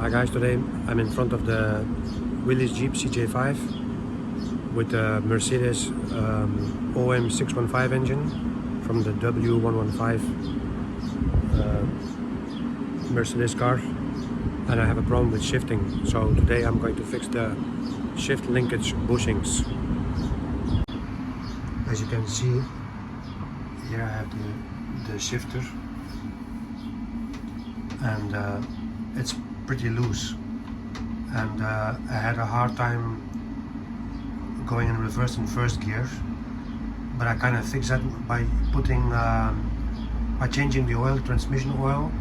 Hi guys, today I'm in front of the Willys Jeep CJ5 with the Mercedes OM615 engine from the W116 Mercedes car, and I have a problem with shifting. So today I'm going to fix the shift linkage bushings. As you can see, here I have the shifter, and it's pretty loose, and I had a hard time going in reverse in first gear, but I kind of fixed that by changing the oil, transmission oil,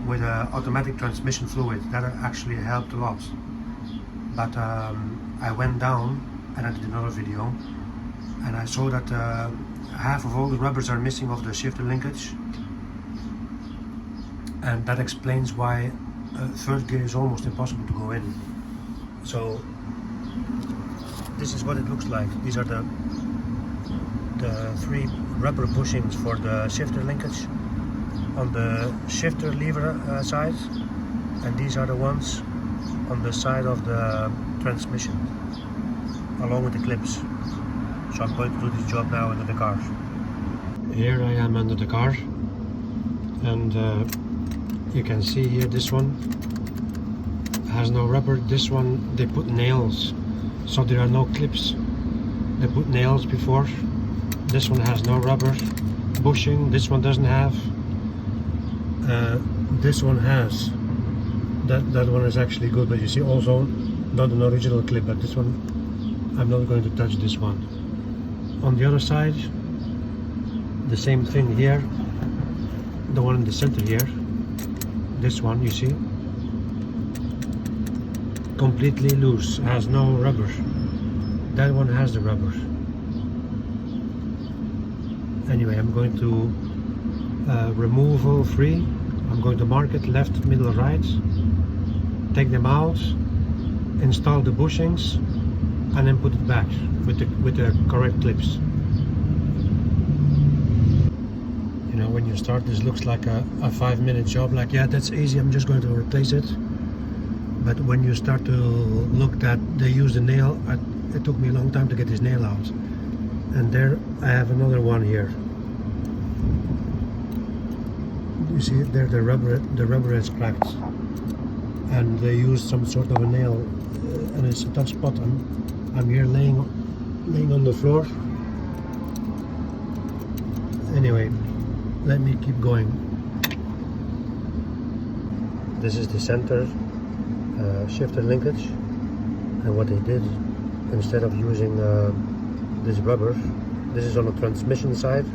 with automatic transmission fluid. That actually helped a lot. But I went down and I did another video, and I saw that half of all the rubbers are missing off the shifter linkage, and that explains why third gear is almost impossible to go in. So this is what it looks like. These are the three rubber bushings for the shifter linkage on the shifter lever side, and these are the ones on the side of the transmission along with the clips. So I'm going to do this job now under the car. Here I am under the car, and you can see here this one has no rubber. This one they put nails, so there are no clips. They put nails before. This one has no rubber bushing. This one doesn't have. This one has. That one is actually good, but you see also not an original clip. But this one, I'm not going to touch this one. On the other side, the same thing here. The one in the center here. This one, you see, completely loose, has no rubber. That one has the rubber. Anyway, I'm going to remove all three. I'm going to mark it left, middle, right, take them out, install the bushings, and then put it back with the correct clips. You know, when you start, this looks like a 5-minute job, like, yeah, that's easy, I'm just going to replace it. But when you start to look that they use the nail, it took me a long time to get this nail out. And there I have another one here. You see there, the rubber is cracked, and they used some sort of a nail, and it's a tough spot. I'm here laying on the floor. Anyway, let me keep going. This is the center shifter linkage, and what they did, instead of using this rubber, this is on the transmission side.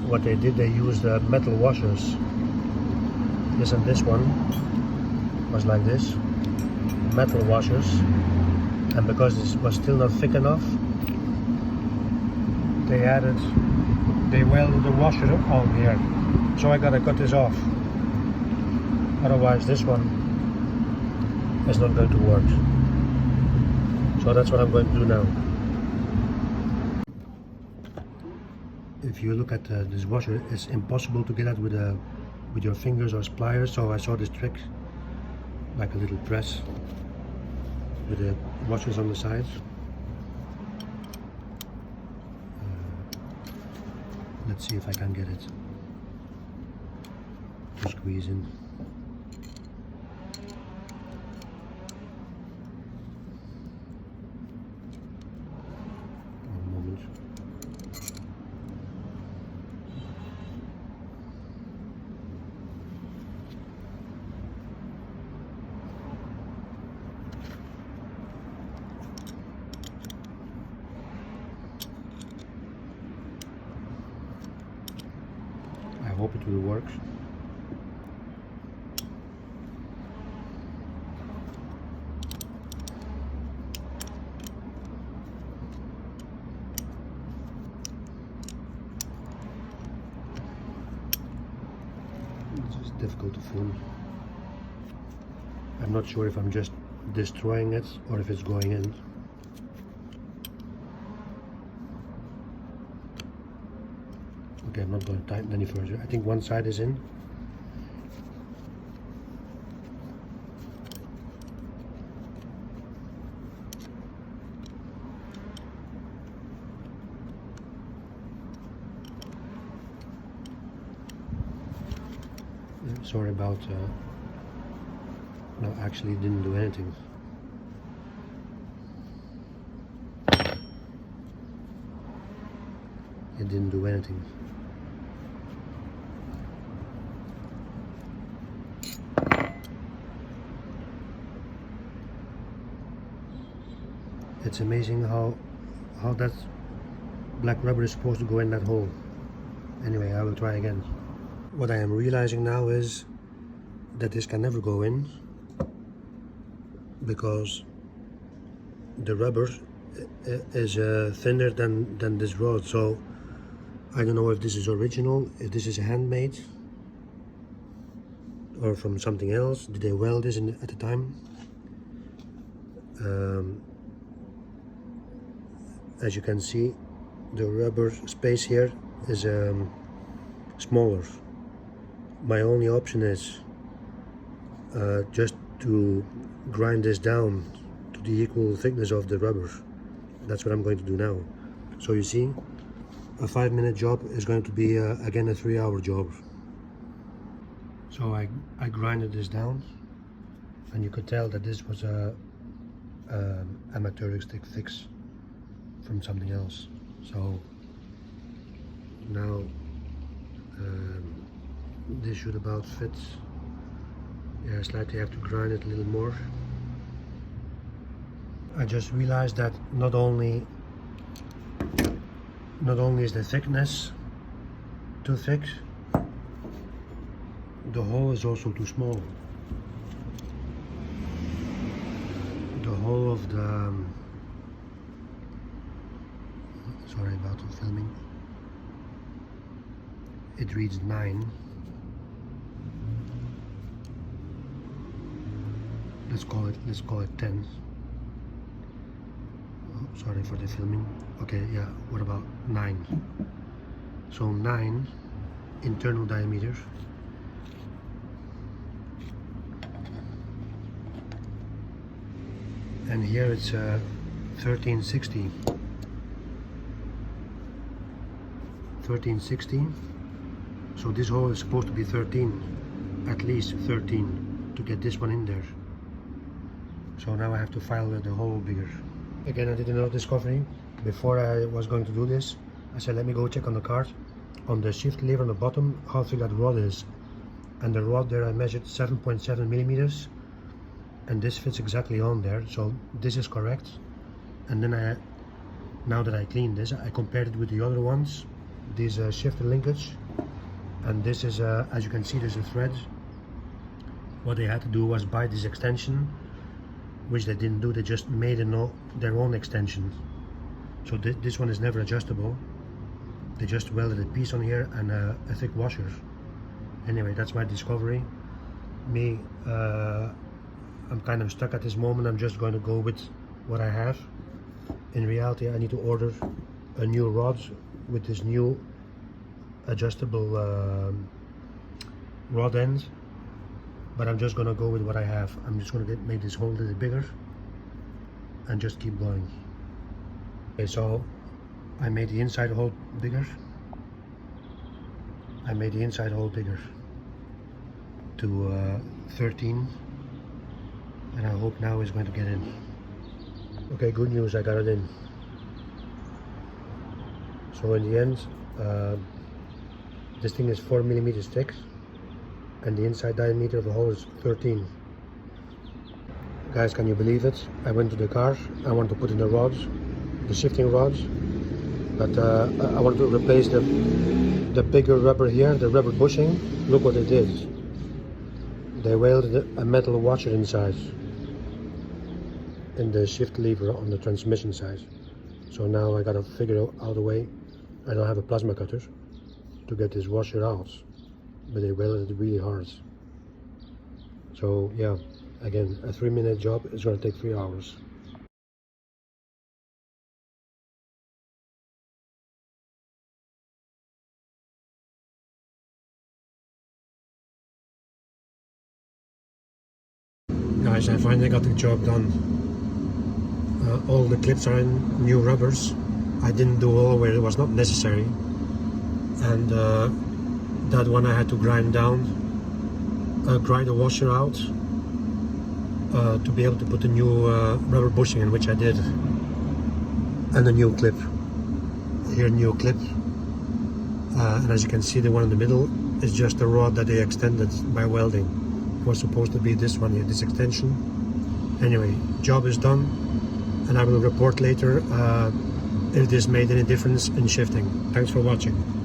What they did, they used metal washers. This and this one was like this, metal washers, and because this was still not thick enough, they welded the washer on here. So I gotta cut this off, otherwise this one is not going to work. So that's what I'm going to do now. If you look at this washer, it's impossible to get out with your fingers or pliers. So I saw this trick, like a little press with the washers on the sides. Let's see if I can get it to squeeze in. One moment. I hope it will work. It's just difficult to film. I'm not sure if I'm just destroying it or if it's going in. Okay, I'm not going to tighten any further. I think one side is in. sorry about no, actually it didn't do anything. It didn't do anything. It's amazing how that black rubber is supposed to go in that hole. Anyway, I will try again. What I am realizing now is that this can never go in because the rubber is thinner than this rod. So I don't know if this is original, if this is handmade or from something else. Did they weld this at the time? As you can see, the rubber space here is smaller. My only option is just to grind this down to the equal thickness of the rubber. That's what I'm going to do now. So you see, a 5-minute job is going to be again a 3-hour job. So I grinded this down, and you could tell that this was a amateur fix from something else. So now this should about fit. Yeah, I slightly have to grind it a little more. I just realized that not only is the thickness too thick, the hole is also too small. The hole of the sorry about the filming. It reads 9. Let's call it 10. Oh, sorry for the filming. Okay, yeah, what about 9? So 9 internal diameter. And here it's 1360. 1360. So this hole is supposed to be 13, at least 13, to get this one in there. So now I have to file the hole bigger. Again, I did another discovery. Before I was going to do this, I said let me go check on the card, on the shift lever on the bottom, how thick that rod is. And the rod there I measured 7.7 millimeters, and this fits exactly on there, so this is correct. And then now that I cleaned this, I compared it with the other ones, this shifter linkage, and this is, as you can see, there's a thread. What they had to do was buy this extension, which they didn't do. They just made their own extension. So this one is never adjustable. They just welded a piece on here and a thick washer. Anyway, that's my discovery. Me, I'm kind of stuck at this moment. I'm just going to go with what I have. In reality, I need to order a new rod with this new adjustable rod end, but I'm just gonna go with what I have. I'm just gonna make this hole a little bigger and just keep going. Okay, so I made the inside hole bigger. I made the inside hole bigger to 13, and I hope now it's going to get in. Okay, good news, I got it in. So in the end, this thing is 4 millimeters thick, and the inside diameter of the hole is 13. Guys, can you believe it? I went to the car, I wanted to put in the rods, the shifting rods, but I wanted to replace the bigger rubber here, the rubber bushing. Look what they did. They welded a metal washer inside, in the shift lever on the transmission side. So now I gotta figure out a way. I don't have a plasma cutter to get this washer out, but they welded it really hard. So yeah, again, a 3-minute job is gonna take 3 hours. Guys, I finally got the job done. All the clips are in new rubbers. I didn't do all where it was not necessary, and that one I had to grind down dry the washer out to be able to put the new rubber bushing in, which I did, and a new clip. Here, new clip, and as you can see, the one in the middle is just a rod that they extended by welding. It was supposed to be this one here, this extension. Anyway, job is done, and I will report later if this made any difference in shifting. Thanks for watching.